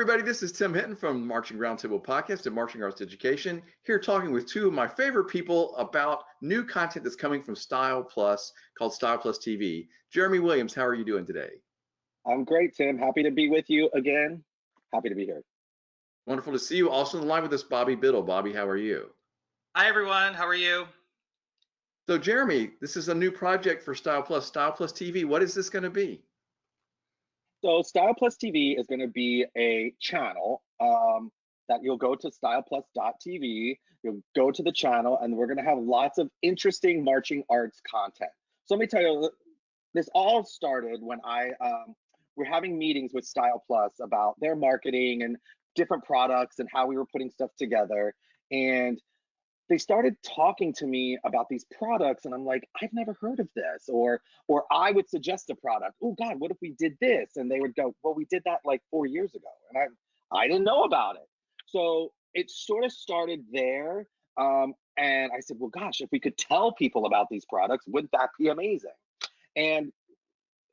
everybody. This is Tim Hinton from Marching Roundtable Podcast and Marching Arts Education, here talking with two of my favorite people about new content that's coming from Style Plus called StylePlusTV. Jeremy Williams, how are you doing today? I'm great, Tim. Happy to be with you again. Happy to be here. Wonderful to see you. Also in the line with us, Bobby Biddle. Bobby, how are you? Hi, everyone. How are you? So, Jeremy, this is a new project for Style Plus TV. What is this going to be? So StylePlusTV is going to be a channel that you'll go to StylePlus.tv. You'll go to the channel, and we're going to have lots of interesting marching arts content. So let me tell you, this all started when we're having meetings with Style Plus about their marketing and different products and how we were putting stuff together. And they started talking to me about these products, and I'm like, I've never heard of this, or I would suggest a product. Oh God, what if we did this? And they would go, well, we did that like 4 years ago, and I didn't know about it. So it sort of started there, and I said, well, gosh, if we could tell people about these products, wouldn't that be amazing? And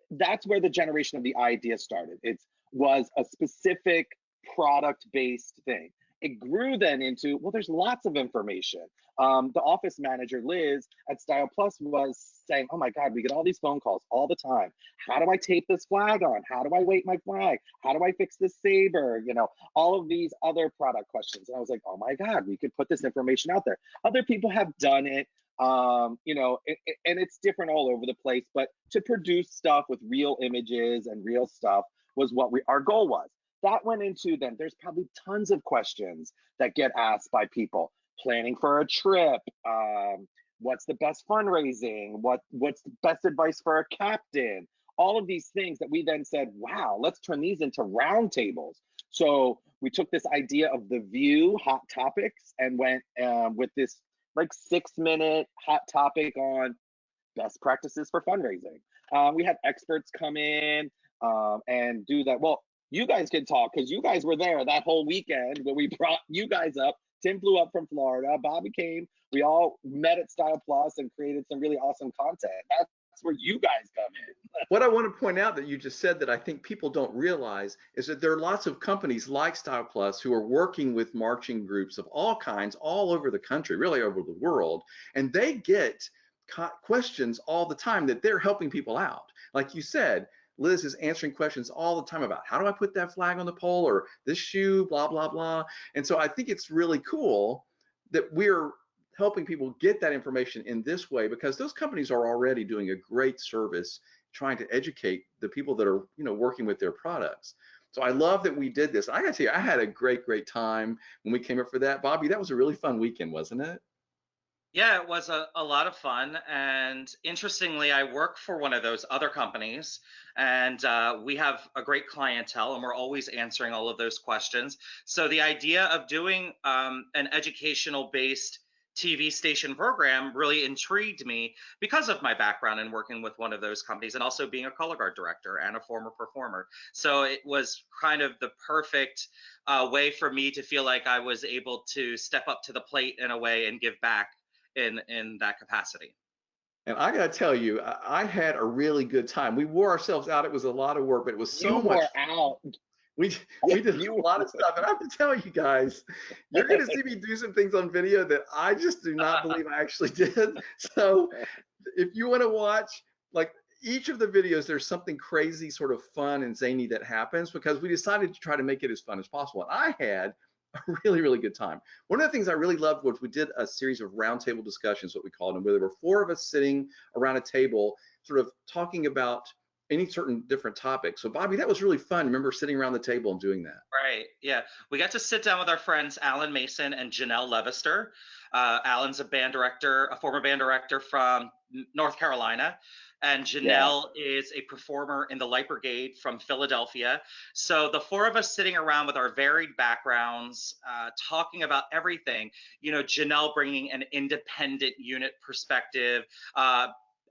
that's where the generation of the idea started. It was a specific product-based thing. It grew then into, well, there's lots of information. The office manager, Liz, at Style Plus was saying, oh my God, we get all these phone calls all the time. How do I tape this flag on? How do I weight my flag? How do I fix this saber? You know, all of these other product questions. And I was like, oh my God, we could put this information out there. Other people have done it, you know, and it's different all over the place, but to produce stuff with real images and real stuff was what our goal was. That went into then there's probably tons of questions that get asked by people planning for a trip. What's the best fundraising? What's the best advice for a captain? All of these things that we then said, wow, let's turn these into roundtables. So we took this idea of the View hot topics and went with this like 6-minute hot topic on best practices for fundraising. We had experts come in and do that. Well, you guys can talk because you guys were there that whole weekend when we brought you guys up. Tim flew up from Florida, Bobby came, we all met at Style Plus and created some really awesome content. That's where you guys come in. What I want to point out that you just said that I think people don't realize is that there are lots of companies like Style Plus who are working with marching groups of all kinds all over the country, really over the world, and they get questions all the time that they're helping people out. Like you said, Liz is answering questions all the time about how do I put that flag on the pole or this shoe, blah, blah, blah. And so I think it's really cool that we're helping people get that information in this way because those companies are already doing a great service trying to educate the people that are, you know, working with their products. So I love that we did this. I gotta tell you, I had a great time when we came up for that. Bobby, that was a really fun weekend, wasn't it? Yeah, it was a lot of fun. And interestingly, I work for one of those other companies, and we have a great clientele, and we're always answering all of those questions. So the idea of doing an educational-based TV station program really intrigued me because of my background in working with one of those companies and also being a color guard director and a former performer. So it was kind of the perfect way for me to feel like I was able to step up to the plate in a way and give back in that capacity. And I gotta tell you, I had a really good time. We wore ourselves out. It was a lot of work, but it was so much. Out. We did a lot of stuff, and I have to tell you guys, you're gonna see me do some things on video that I just do not believe I actually did. So if you want to watch, like each of the videos, there's something crazy, sort of fun and zany that happens because we decided to try to make it as fun as possible. And I had a really good time. One of the things I really loved was we did a series of roundtable discussions, what we called them, where there were 4 of us sitting around a table, sort of talking about any certain different topic. So Bobby, that was really fun. Remember sitting around the table and doing that? Right. Yeah. We got to sit down with our friends Alan Mason and Janelle Levister. Alan's a band director, a former band director from North Carolina. And Janelle is a performer in the Light Brigade from Philadelphia. So the 4 of us sitting around with our varied backgrounds, talking about everything, you know, Janelle bringing an independent unit perspective,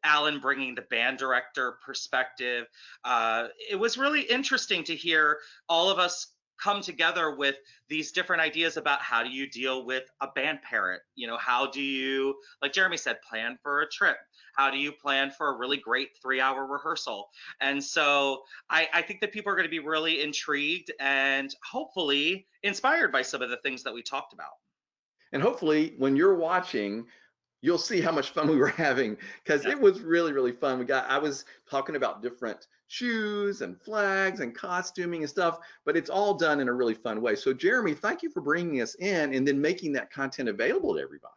Alan bringing the band director perspective. It was really interesting to hear all of us come together with these different ideas about how do you deal with a band parent? You know, how do you, like Jeremy said, plan for a trip? How do you plan for a really great 3-hour rehearsal? And so I think that people are going to be really intrigued and hopefully inspired by some of the things that we talked about. And hopefully when you're watching, you'll see how much fun we were having, because Yeah. it was really, really fun. I was talking about different shoes and flags and costuming and stuff, but it's all done in a really fun way. So Jeremy, thank you for bringing us in and then making that content available to everybody.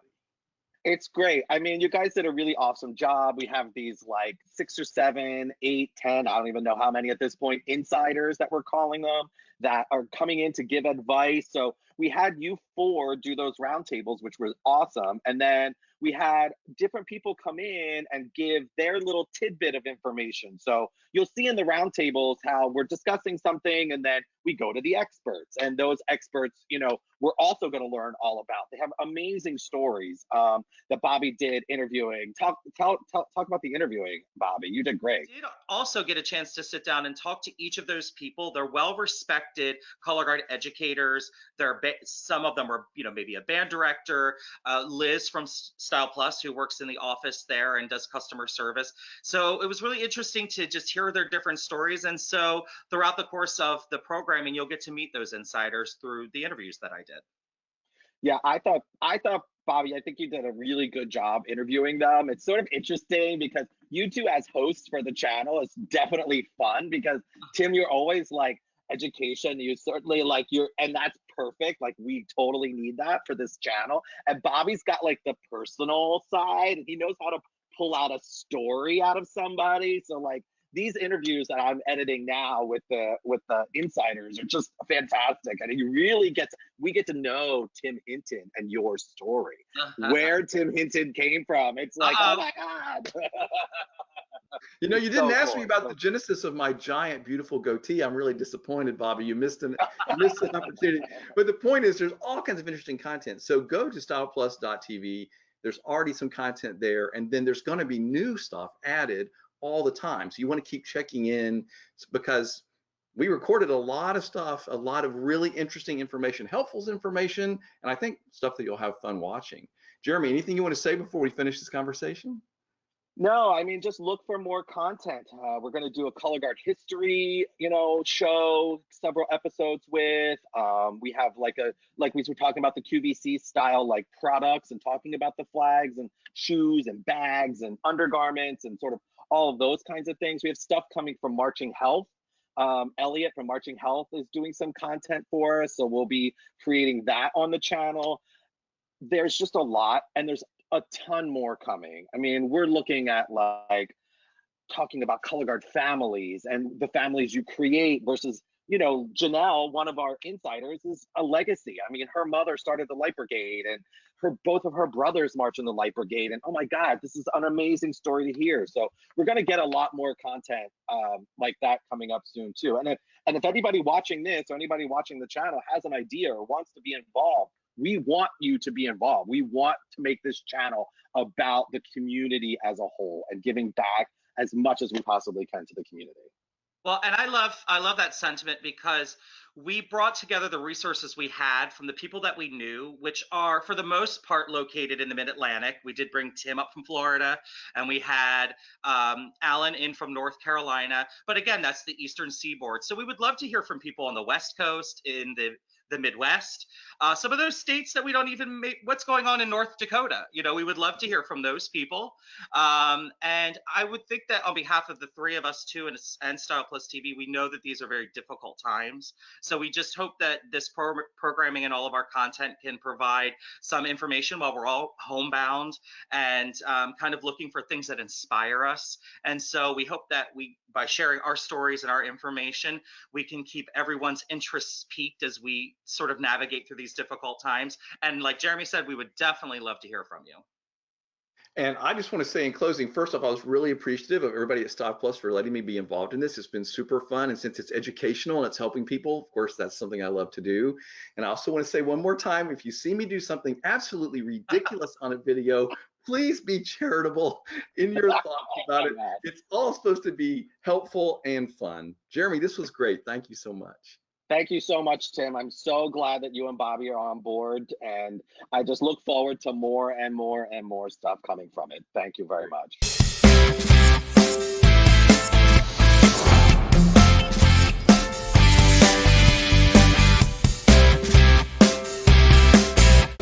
It's great. I mean, you guys did a really awesome job. We have these like 6 or 7, 8, 10, I don't even know how many at this point, insiders that we're calling them, that are coming in to give advice. So we had you 4 do those roundtables, which was awesome. And then we had different people come in and give their little tidbit of information. So you'll see in the roundtables how we're discussing something and then we go to the experts, and those experts, we're also going to learn all about. They have amazing stories that Bobby did interviewing. Talk about the interviewing, Bobby. You did great. I did also get a chance to sit down and talk to each of those people. They're well-respected color guard educators. Some of them are, maybe a band director. Liz from Style Plus, who works in the office there and does customer service. So it was really interesting to just hear their different stories. And so throughout the course of the programming, you'll get to meet those insiders through the interviews that I did. Yeah, I thought, Bobby, I think you did a really good job interviewing them. It's sort of interesting because you two as hosts for the channel is definitely fun, because Tim, you're always like education. You certainly like and that's perfect. Like, we totally need that for this channel. And Bobby's got like the personal side, and he knows how to pull out a story out of somebody. So like, these interviews that I'm editing now with the insiders are just fantastic, and we get to know Tim Hinton and your story, where Tim Hinton came from. It's like, oh my God. You didn't ask me about the genesis of my giant, beautiful goatee. I'm really disappointed, Bobby. You missed an opportunity. But the point is, there's all kinds of interesting content. So go to StylePlus.tv. There's already some content there, and then there's going to be new stuff added all the time. So you want to keep checking in, because we recorded a lot of stuff, a lot of really interesting information, helpful information, and I think stuff that you'll have fun watching. Jeremy, anything you want to say before we finish this conversation? No, I mean, just look for more content. We're going to do a color guard history, show, several episodes with. We have like we were talking about the QVC style, like products, and talking about the flags and shoes and bags and undergarments and sort of all of those kinds of things. We have stuff coming from Marching Health. Elliot from Marching Health is doing some content for us, so we'll be creating that on the channel. There's just a lot, and there's a ton more coming. I mean, we're looking at like talking about color guard families and the families you create versus, Janelle, one of our insiders, is a legacy. I mean, her mother started the Light Brigade, and both of her brothers march in the Light Brigade. And oh my God, this is an amazing story to hear. So we're going to get a lot more content like that coming up soon too. And if anybody watching this or anybody watching the channel has an idea or wants to be involved, we want you to be involved. We want to make this channel about the community as a whole and giving back as much as we possibly can to the community. Well, and I love that sentiment, because we brought together the resources we had from the people that we knew, which are for the most part located in the Mid-Atlantic. We did bring Tim up from Florida, and we had Alan in from North Carolina. But again, that's the Eastern Seaboard. So we would love to hear from people on the West Coast, in the Midwest, some of those states that we don't even make. What's going on in North Dakota? We would love to hear from those people. And I would think that on behalf of the 3 of us too, and Style Plus TV, we know that these are very difficult times. So we just hope that this programming and all of our content can provide some information while we're all homebound and kind of looking for things that inspire us. And so we hope that by sharing our stories and our information, we can keep everyone's interests piqued as we sort of navigate through these difficult times. And like Jeremy said, we would definitely love to hear from you. And I just want to say in closing, first off, I was really appreciative of everybody at Style Plus for letting me be involved in this. It's been super fun. And since it's educational and it's helping people, of course, that's something I love to do. And I also want to say one more time, if you see me do something absolutely ridiculous on a video, please be charitable in your thoughts about it. It's all supposed to be helpful and fun. Jeremy, this was great. Thank you so much. Thank you so much, Tim. I'm so glad that you and Bobby are on board, and I just look forward to more and more and more stuff coming from it. Thank you very much.